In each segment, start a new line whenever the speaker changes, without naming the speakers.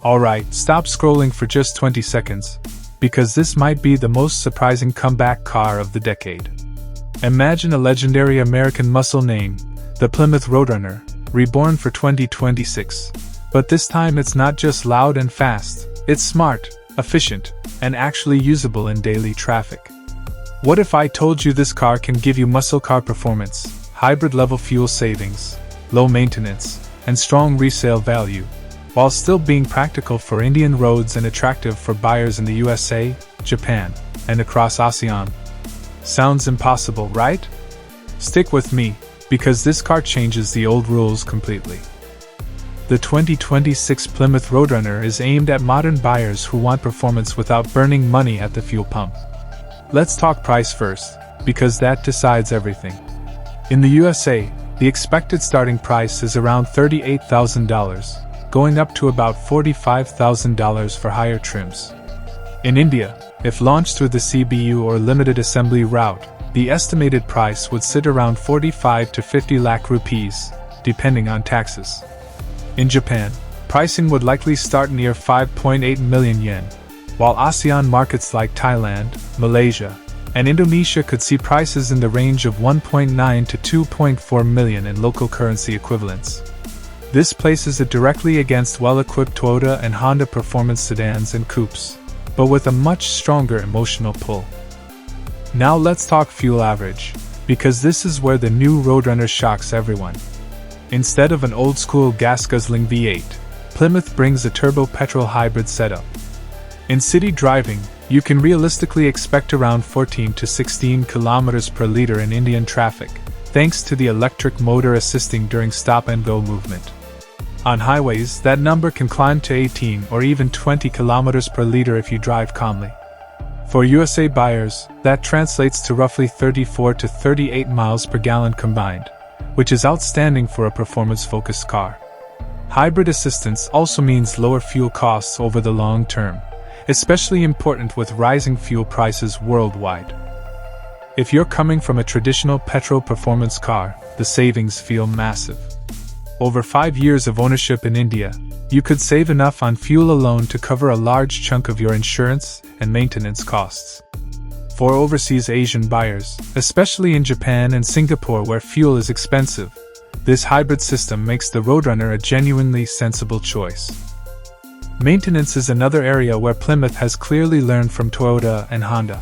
Alright, stop scrolling for just 20 seconds, because this might be the most surprising comeback car of the decade. Imagine a legendary American muscle name, the Plymouth Roadrunner, reborn for 2026. But this time it's not just loud and fast, it's smart, efficient, and actually usable in daily traffic. What if I told you this car can give you muscle car performance, hybrid-level fuel savings, low maintenance, and strong resale value, while still being practical for Indian roads and attractive for buyers in the USA, Japan, and across ASEAN? Sounds impossible, right? Stick with me, because this car changes the old rules completely. The 2026 Plymouth Roadrunner is aimed at modern buyers who want performance without burning money at the fuel pump. Let's talk price first, because that decides everything. In the USA, the expected starting price is around $38,000, going up to about $45,000 for higher trims. In India, if launched through the CBU or limited assembly route, the estimated price would sit around 45 to 50 lakh rupees, depending on taxes. In Japan, pricing would likely start near 5.8 million yen, while ASEAN markets like Thailand, Malaysia, and Indonesia could see prices in the range of 1.9 to 2.4 million in local currency equivalents. This places it directly against well-equipped Toyota and Honda performance sedans and coupes, but with a much stronger emotional pull. Now let's talk fuel average, because this is where the new Roadrunner shocks everyone. Instead of an old-school gas-guzzling V8, Plymouth brings a turbo petrol hybrid setup. In city driving, you can realistically expect around 14 to 16 km per liter in Indian traffic, thanks to the electric motor assisting during stop-and-go movement. On highways, that number can climb to 18 or even 20 km per liter if you drive calmly. For USA buyers, that translates to roughly 34 to 38 miles per gallon combined, which is outstanding for a performance-focused car. Hybrid assistance also means lower fuel costs over the long term, especially important with rising fuel prices worldwide. If you're coming from a traditional petrol performance car, the savings feel massive. Over 5 years of ownership in India, you could save enough on fuel alone to cover a large chunk of your insurance and maintenance costs. For overseas Asian buyers, especially in Japan and Singapore where fuel is expensive, this hybrid system makes the Roadrunner a genuinely sensible choice. Maintenance is another area where Plymouth has clearly learned from Toyota and Honda.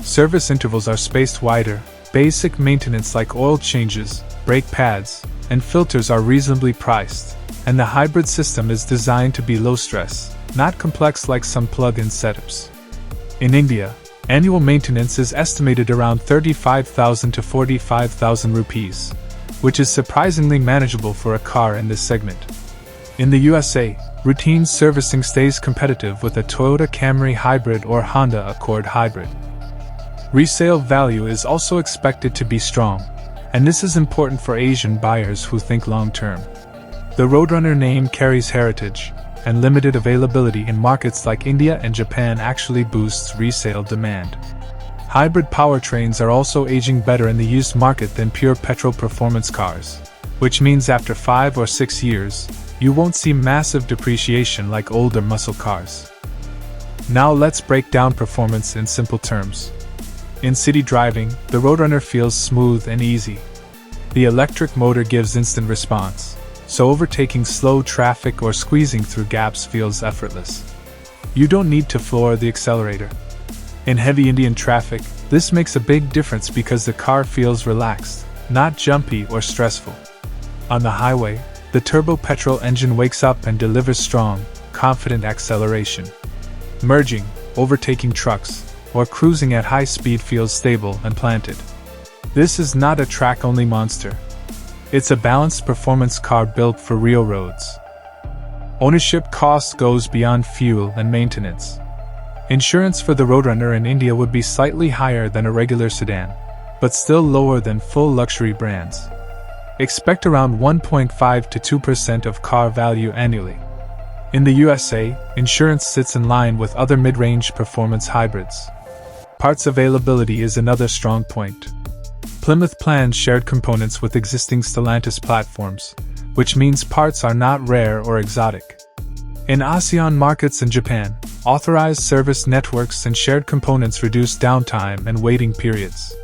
Service intervals are spaced wider, basic maintenance like oil changes, brake pads, and filters are reasonably priced, and the hybrid system is designed to be low stress, not complex like some plug-in setups. In India, annual maintenance is estimated around 35,000 to 45,000 rupees, which is surprisingly manageable for a car in this segment. In the USA, routine servicing stays competitive with a Toyota Camry Hybrid or Honda Accord Hybrid. Resale value is also expected to be strong, and this is important for Asian buyers who think long-term. The Roadrunner name carries heritage, and limited availability in markets like India and Japan actually boosts resale demand. Hybrid powertrains are also aging better in the used market than pure petrol performance cars, which means after 5 or 6 years, you won't see massive depreciation like older muscle cars. Now let's break down performance in simple terms. In city driving, the Roadrunner feels smooth and easy. The electric motor gives instant response, so overtaking slow traffic or squeezing through gaps feels effortless. You don't need to floor the accelerator. In heavy Indian traffic, this makes a big difference because the car feels relaxed, not jumpy or stressful. On the highway, the turbo petrol engine wakes up and delivers strong, confident acceleration. Merging, overtaking trucks, or cruising at high speed feels stable and planted. This is not a track-only monster. It's a balanced performance car built for real roads. Ownership cost goes beyond fuel and maintenance. Insurance for the Roadrunner in India would be slightly higher than a regular sedan, but still lower than full luxury brands. Expect around 1.5 to 2% of car value annually. In the USA, insurance sits in line with other mid-range performance hybrids. Parts availability is another strong point. Plymouth plans shared components with existing Stellantis platforms, which means parts are not rare or exotic. In ASEAN markets and Japan, authorized service networks and shared components reduce downtime and waiting periods.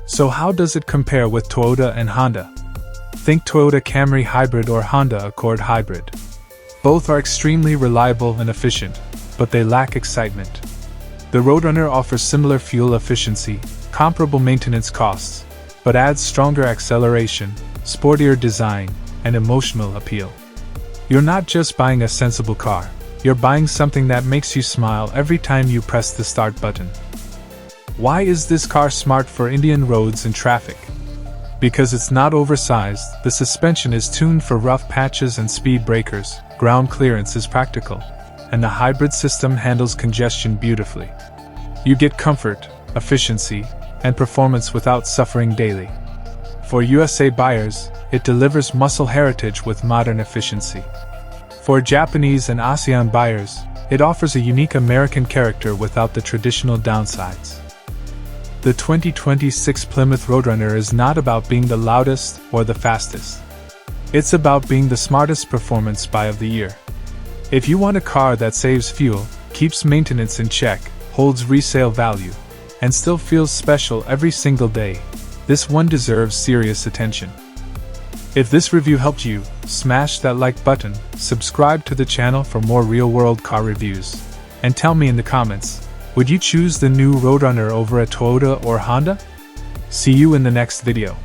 So how does it compare with Toyota and Honda? Think Toyota Camry Hybrid or Honda Accord Hybrid. Both are extremely reliable and efficient, but they lack excitement. The Roadrunner offers similar fuel efficiency, comparable maintenance costs, but adds stronger acceleration, sportier design, and emotional appeal. You're not just buying a sensible car, you're buying something that makes you smile every time you press the start button. Why is this car smart for Indian roads and traffic? Because it's not oversized, the suspension is tuned for rough patches and speed breakers, ground clearance is practical, and the hybrid system handles congestion beautifully. You get comfort, efficiency, and performance without suffering daily. For USA buyers, it delivers muscle heritage with modern efficiency. For Japanese and ASEAN buyers, it offers a unique American character without the traditional downsides. The 2026 Plymouth Roadrunner is not about being the loudest or the fastest. It's about being the smartest performance buy of the year. If you want a car that saves fuel, keeps maintenance in check, holds resale value, and still feels special every single day, this one deserves serious attention. If this review helped you, smash that like button, subscribe to the channel for more real-world car reviews, and tell me in the comments, would you choose the new Roadrunner over a Toyota or Honda? See you in the next video.